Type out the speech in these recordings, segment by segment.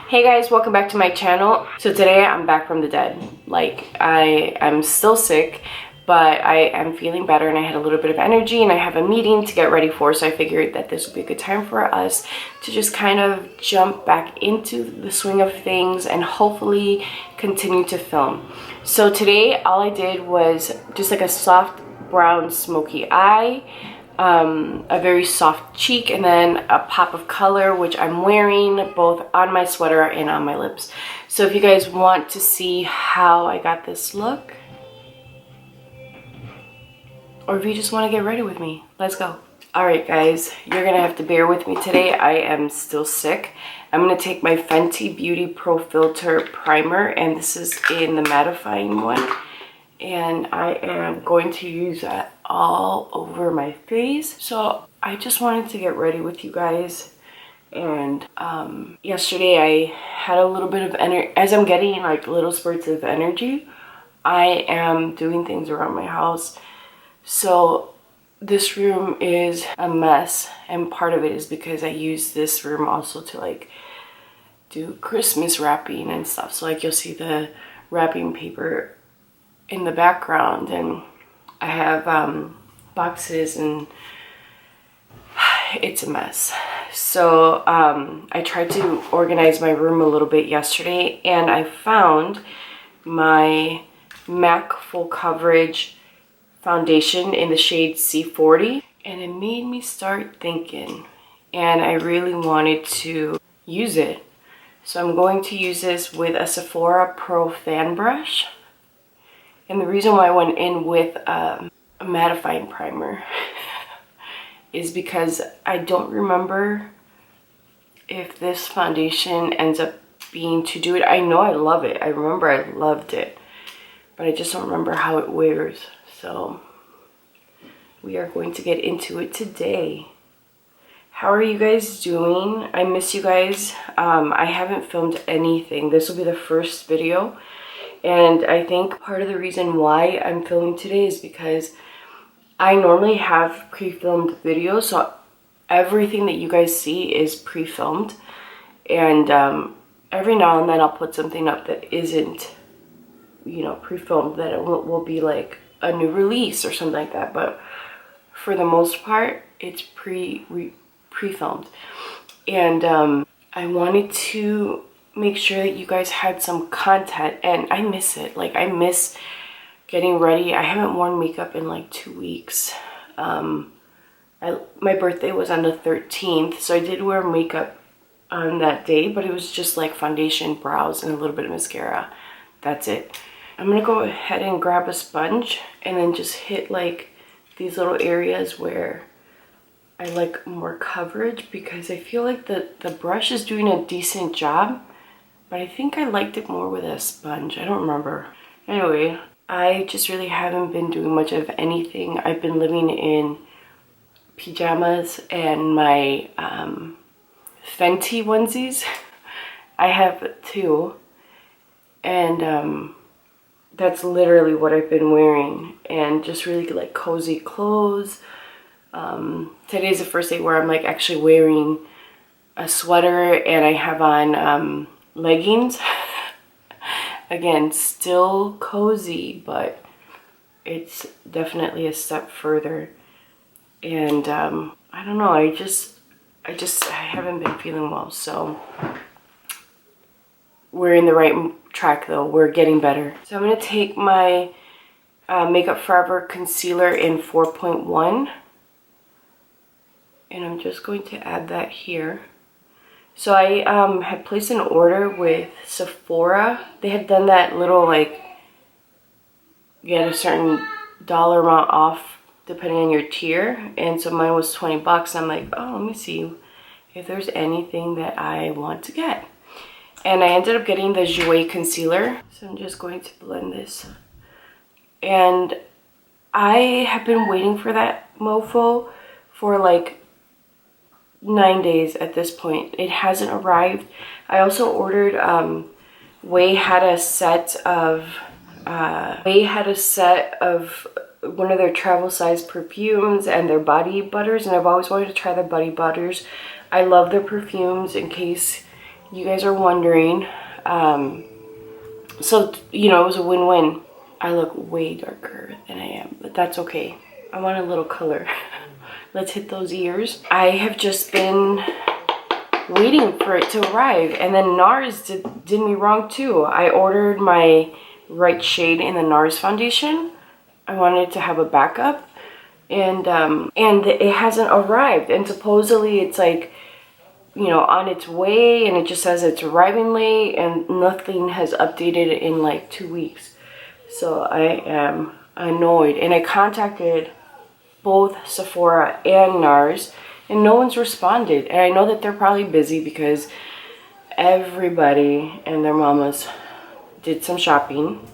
Hey guys, welcome back to my channel. So today I'm back from the dead. Like, I'm still sick, but I am feeling better and I had a little bit of energy and I have a meeting to get ready for, so I figured that this would be a good time for us to just kind of jump back into the swing of things and hopefully continue to film. So today all I did was just like a soft brown smoky eye, a very soft cheek, and then a pop of color, which I'm wearing both on my sweater and on my lips. So if you guys want to see how I got this look, or if you just want to get ready with me, let's go. Alright guys, you're gonna have to bear with me today. I am still sick. I'm gonna take my Fenty Beauty Pro Filter Primer, and this is in the mattifying one. And I am going to use that all over my face. So I just wanted to get ready with you guys. And yesterday I had a little bit of energy. As I'm getting like little spurts of energy, I am doing things around my house. So this room is a mess, and part of it is because I use this room also to like do Christmas wrapping and stuff. So like you'll see the wrapping paper in the background, and I have boxes, and it's a mess. So I tried to organize my room a little bit yesterday, and I found my MAC Full Coverage foundation in the shade C40, and it made me start thinking, and I really wanted to use it. So I'm going to use this with a Sephora Pro fan brush. And the reason why I went in with a mattifying primer is because I don't remember if this foundation ends up being to do it. I know I love it. I remember I loved it, but I just don't remember how it wears. So we are going to get into it today. How are you guys doing? I miss you guys. I haven't filmed anything. This will be the first video. And I think part of the reason why I'm filming today is because I normally have pre-filmed videos, so everything that you guys see is pre-filmed. And every now and then I'll put something up that isn't, you know, pre-filmed, that it will be like a new release or something like that. But for the most part, it's pre-filmed. And I wanted to make sure that you guys had some content, and I miss it. Like, I miss getting ready. I haven't worn makeup in like 2 weeks. My birthday was on the 13th, so I did wear makeup on that day, but it was just like foundation, brows, and a little bit of mascara. That's it. I'm gonna go ahead and grab a sponge and then just hit like these little areas where I like more coverage, because I feel like the brush is doing a decent job. But I think I liked it more with a sponge. I don't remember. Anyway, I just really haven't been doing much of anything. I've been living in pajamas and my Fenty onesies. I have two. And that's literally what I've been wearing. And just really like cozy clothes. Today's the first day where I'm like actually wearing a sweater, and I have on leggings. Again, still cozy, but it's definitely a step further. And I don't know, I haven't been feeling well, so we're in the right track though. We're getting better. So I'm gonna take my Makeup Forever concealer in 4.1, and I'm just going to add that here. So I had placed an order with Sephora. They had done that little like, get a certain dollar amount off depending on your tier. And so mine was 20 bucks. I'm like, oh, let me see if there's anything that I want to get. And I ended up getting the Jouer concealer. So I'm just going to blend this. And I have been waiting for that mofo for like 9 days at this point. It hasn't arrived. I also ordered Way had a set of one of their travel size perfumes and their body butters, and I've always wanted to try their body butters. I love their perfumes. In case you guys are wondering, so, you know, it was a win-win. I look way darker than I am, but that's okay. I want a little color. Let's hit those ears. I have just been waiting for it to arrive, and then NARS did me wrong too. I ordered my right shade in the NARS foundation. I wanted to have a backup, and it hasn't arrived, and supposedly it's like, you know, on its way, and it just says it's arriving late, and nothing has updated in like 2 weeks. So I am annoyed, and I contacted both Sephora and NARS, and no one's responded. And I know that they're probably busy because everybody and their mamas did some shopping,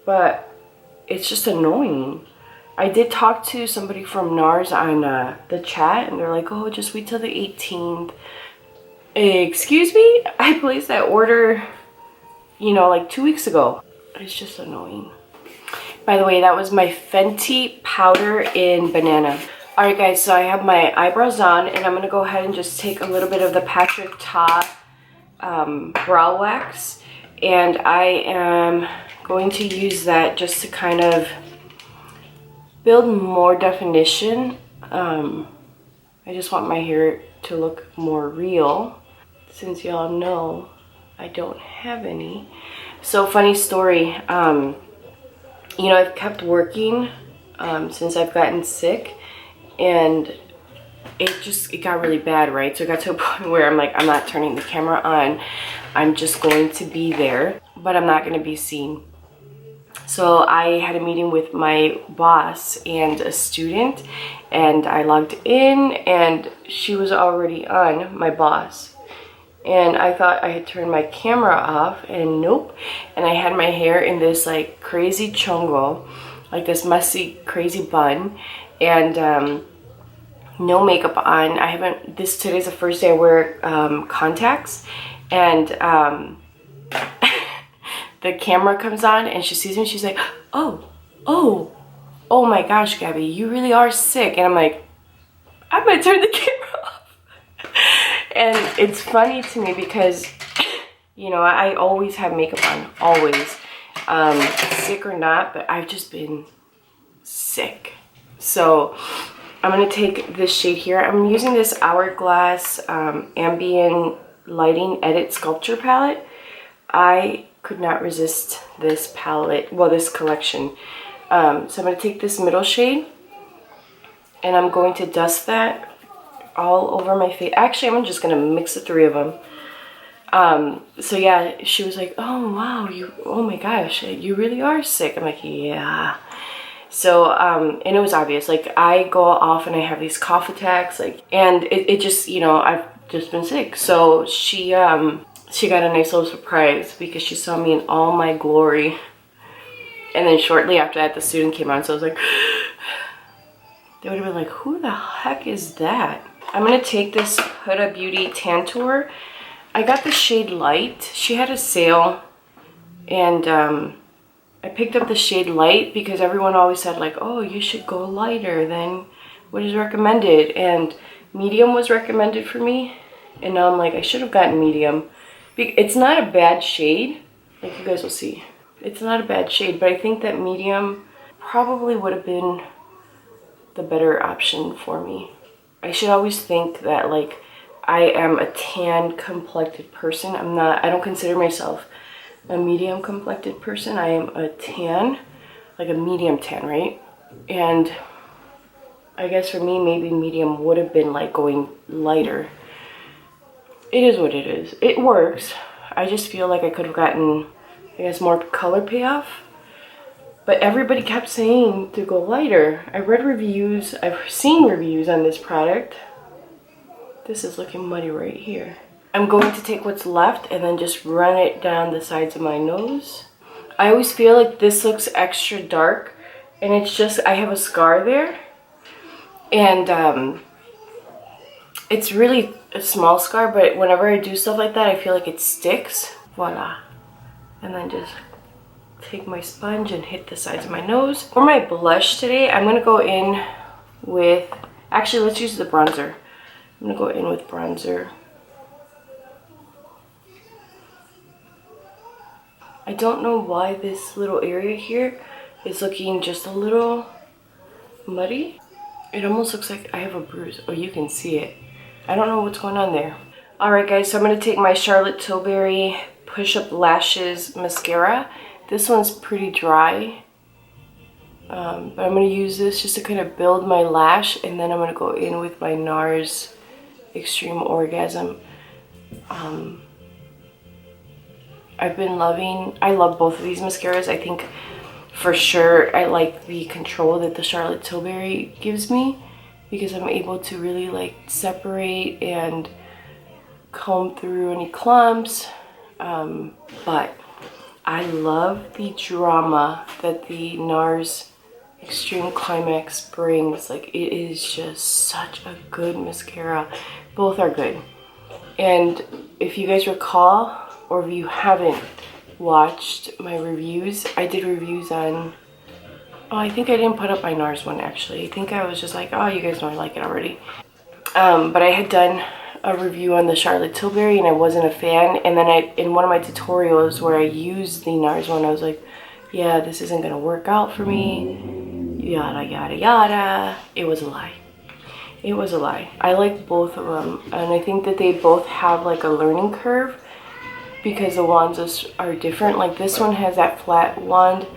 but it's just annoying. I did talk to somebody from NARS on the chat, and they're like, oh, just wait till the 18th. Excuse me? I placed that order, you know, like 2 weeks ago. It's just annoying. By the way, that was my Fenty powder in banana. Alright guys, so I have my eyebrows on, and I'm going to go ahead and just take a little bit of the Patrick Ta brow wax, and I am going to use that just to kind of build more definition. I just want my hair to look more real, since y'all know I don't have any. So funny story, you know, I've kept working since I've gotten sick, and it got really bad, right? So it got to a point where I'm like, I'm not turning the camera on. I'm just going to be there, but I'm not going to be seen. So I had a meeting with my boss and a student, and I logged in, and she was already on, my boss. And I thought I had turned my camera off, and nope. And I had my hair in this like crazy chongo, like this messy, crazy bun, and no makeup on. I haven't, today's the first day I wear contacts, and the camera comes on, and she sees me, she's like, oh my gosh, Gabby, you really are sick. And I'm like, I'm gonna turn the camera off. And it's funny to me because, you know, I always have makeup on, always, sick or not, but I've just been sick. So I'm gonna take this shade here. I'm using this Hourglass Ambient Lighting Edit Sculpture palette. I could not resist this palette, well, this collection. So I'm gonna take this middle shade, and I'm going to dust that all over my face. Actually, I'm just gonna mix the three of them. So yeah, she was like, oh wow, oh my gosh, you really are sick. I'm like, yeah. So and it was obvious, like I go off and I have these cough attacks, like, and it just, you know, I've just been sick. So she got a nice little surprise because she saw me in all my glory. And then shortly after that, the student came on, so I was like, they would have been like, who the heck is that? I'm gonna take this Huda Beauty Tantour. I got the shade Light. She had a sale, and I picked up the shade Light because everyone always said like, oh, you should go lighter than what is recommended, and medium was recommended for me, and now I'm like, I should have gotten medium. It's not a bad shade, like you guys will see. It's not a bad shade, but I think that medium probably would have been the better option for me. I should always think that like I am a tan complected person. I don't consider myself a medium complected person. I am a tan, like a medium tan, right? And I guess for me, maybe medium would have been like going lighter. It is what it is. It works. I just feel like I could have gotten, I guess, more color payoff. But everybody kept saying to go lighter. I read reviews, I've seen reviews on this product. This is looking muddy right here. I'm going to take what's left and then just run it down the sides of my nose. I always feel like this looks extra dark, and it's just, I have a scar there. And it's really a small scar, but whenever I do stuff like that, I feel like it sticks. Voila. And then just take my sponge and hit the sides of my nose. For my blush today, I'm gonna go in with, actually let's use the bronzer. I'm gonna go in with bronzer. I don't know why this little area here is looking just a little muddy. It almost looks like I have a bruise. Oh, you can see it. I don't know what's going on there. Alright guys, so I'm going to take my Charlotte Tilbury Push Up Lashes mascara. This one's pretty dry. But I'm going to use this just to kind of build my lash. And then I'm going to go in with my NARS Extreme Orgasm. I love both of these mascaras. I think for sure I like the control that the Charlotte Tilbury gives me, because I'm able to really like separate and comb through any clumps. But I love the drama that the NARS Extreme Climax brings. Like, it is just such a good mascara. Both are good. And if you guys recall, or if you haven't watched my reviews, I did reviews on, oh, I think I didn't put up my NARS one actually. I think I was just like, oh, you guys know I like it already. But I had done a review on the Charlotte Tilbury and I wasn't a fan. And then in one of my tutorials where I used the NARS one, I was like, yeah, this isn't gonna work out for me. Yada, yada, yada. It was a lie. It was a lie. I like both of them. And I think that they both have like a learning curve, because the wands are different. Like, this one has that flat wand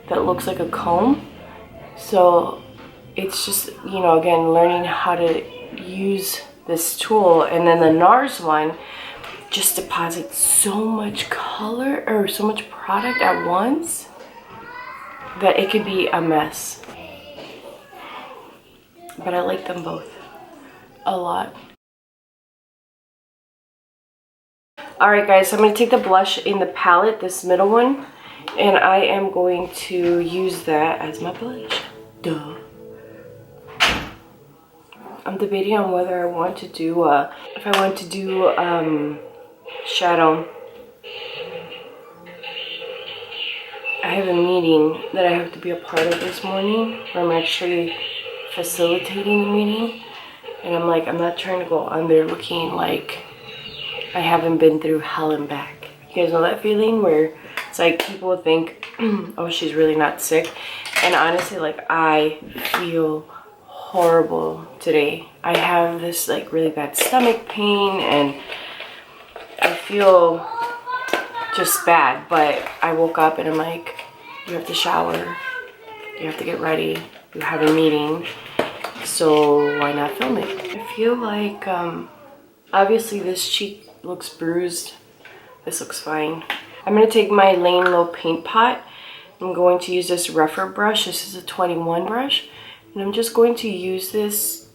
that looks like a comb. So it's just, you know, again, learning how to use this tool. And then the NARS one just deposits so much color or so much product at once that it could be a mess. But I like them both a lot. Alright guys, so I'm going to take the blush in the palette, this middle one, and I am going to use that as my blush. Duh. I'm debating on whether I want to do, if I want to do shadow. I have a meeting that I have to be a part of this morning, where I'm actually facilitating the meeting, and I'm like, I'm not trying to go on there looking like I haven't been through hell and back. You guys know that feeling where it's like people think, oh, she's really not sick. And honestly, like, I feel horrible today. I have this like really bad stomach pain and I feel just bad. But I woke up and I'm like, you have to shower, you have to get ready, you have a meeting, so why not film it? I feel like obviously this cheek looks bruised. This looks fine. I'm going to take my Lane Low paint pot. I'm going to use this rougher brush. This is a 21 brush. And I'm just going to use this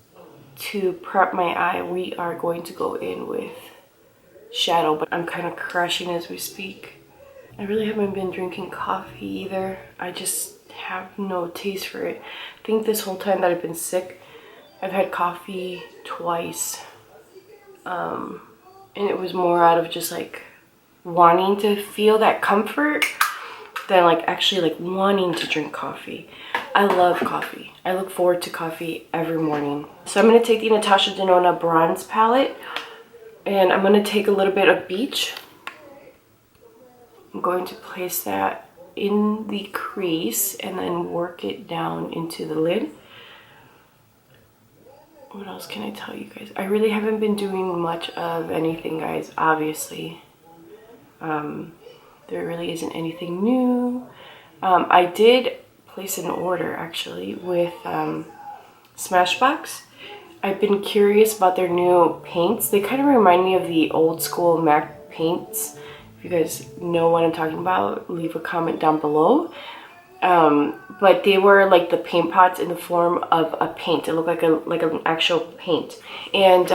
to prep my eye. We are going to go in with shadow, but I'm kind of crushing as we speak. I really haven't been drinking coffee either. I just have no taste for it. I think this whole time that I've been sick, I've had coffee twice. And it was more out of just like wanting to feel that comfort than like actually like wanting to drink coffee. I love coffee. I look forward to coffee every morning. So I'm going to take the Natasha Denona bronze palette and I'm going to take a little bit of Beige. I'm going to place that in the crease and then work it down into the lid. What else can I tell you guys? I really haven't been doing much of anything, guys, obviously. There really isn't anything new. I did place an order, actually, with Smashbox. I've been curious about their new paints. They kind of remind me of the old school MAC paints. If you guys know what I'm talking about, leave a comment down below. But they were like the paint pots in the form of a paint. It looked like an actual paint. And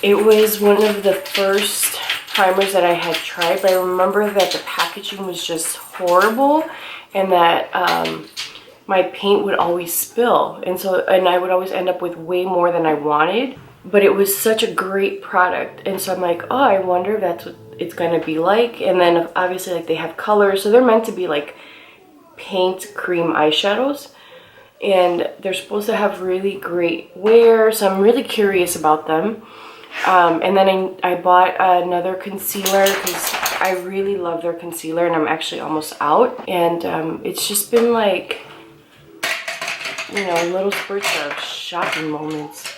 it was one of the first primers that I had tried, but I remember that the packaging was just horrible and that my paint would always spill. And I would always end up with way more than I wanted. But it was such a great product. And so I'm like, oh, I wonder if that's what it's gonna be like. And then obviously like they have colors, so they're meant to be like paint cream eyeshadows, and they're supposed to have really great wear, so I'm really curious about them. And then I bought another concealer because I really love their concealer, and I'm actually almost out. And it's just been like, you know, little spurts of shopping moments.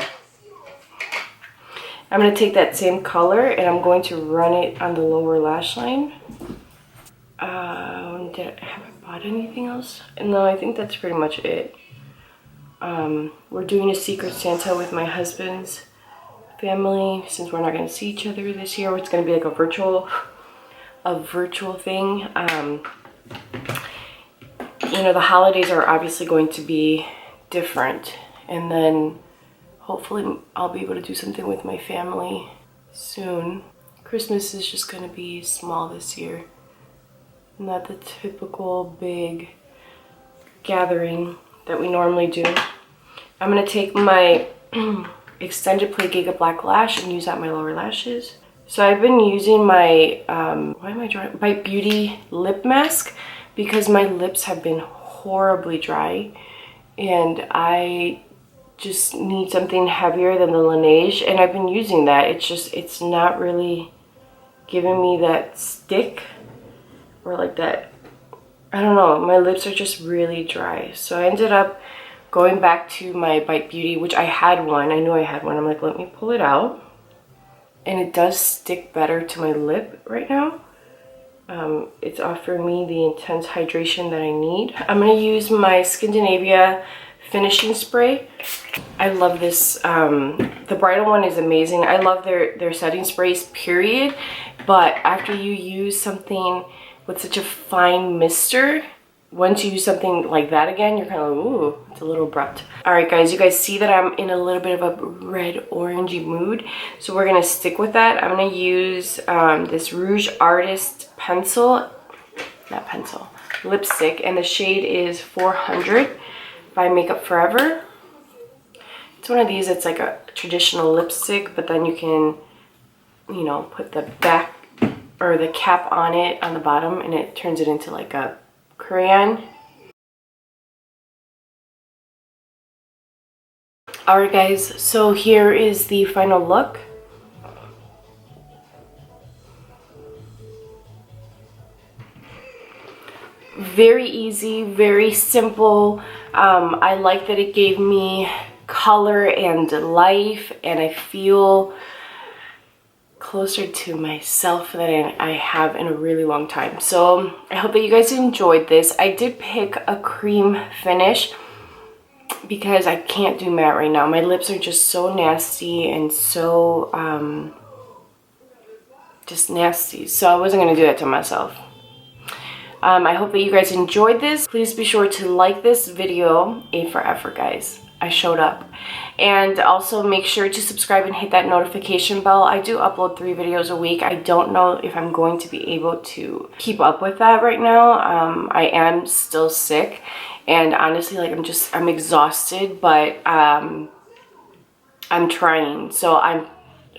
I'm going to take that same color and I'm going to run it on the lower lash line. Have I bought anything else? No, I think that's pretty much it. We're doing a Secret Santa with my husband's family since we're not going to see each other this year. It's going to be like a virtual thing. You know, the holidays are obviously going to be different, and then hopefully I'll be able to do something with my family soon. Christmas is just going to be small this year. Not the typical big gathering that we normally do. I'm going to take my extended play Giga Black Lash and use that on my lower lashes. So I've been using my, Bite Beauty lip mask because my lips have been horribly dry. And I just need something heavier than the Laneige. And I've been using that. It's not really giving me that stick. Or like that, I don't know, my lips are just really dry. So I ended up going back to my Bite Beauty, which I had one. I knew I had one. I'm like, let me pull it out. And it does stick better to my lip right now. It's offering me the intense hydration that I need. I'm going to use my Skindinavia finishing spray. I love this. The bridal one is amazing. I love their setting sprays, period. But after you use something with such a fine mister, once you use something like that again, you're kind of like, ooh, it's a little abrupt. All right, guys, you guys see that I'm in a little bit of a red orangey mood, so we're gonna stick with that. I'm gonna use this Rouge Artist lipstick, and the shade is 400 by Makeup Forever. It's one of these, it's like a traditional lipstick, but then you can, you know, put the back or the cap on it on the bottom, and it turns it into like a crayon. Alright guys, so here is the final look. Very easy, very simple. I like that it gave me color and life, and I feel closer to myself than I have in a really long time. So I hope that you guys enjoyed this. I did pick a cream finish because I can't do matte right now. My lips are just so nasty and so just nasty, so I wasn't going to do that to myself. I hope that you guys enjoyed this. Please be sure to like this video. A for effort, guys. I showed up. And also make sure to subscribe and hit that notification bell. I do upload 3 videos a week. I don't know if I'm going to be able to keep up with that right now. I am still sick, and honestly, like, I'm exhausted, but I'm trying. So I'm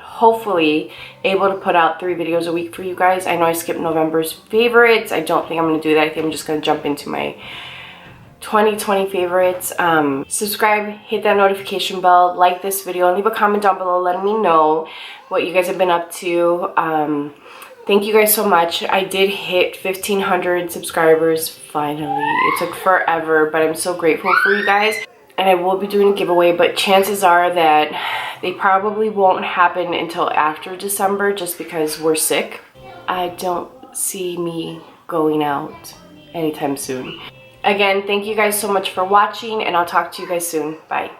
hopefully able to put out 3 videos a week for you guys. I know I skipped November's favorites. I don't think I'm going to do that. I think I'm just going to jump into my 2020 favorites. Subscribe, hit that notification bell, like this video, and leave a comment down below letting me know what you guys have been up to. Thank you guys so much. I did hit 1,500 subscribers finally. It took forever, but I'm so grateful for you guys. And I will be doing a giveaway, but chances are that they probably won't happen until after December just because we're sick. I don't see me going out anytime soon. Again, thank you guys so much for watching, and I'll talk to you guys soon. Bye.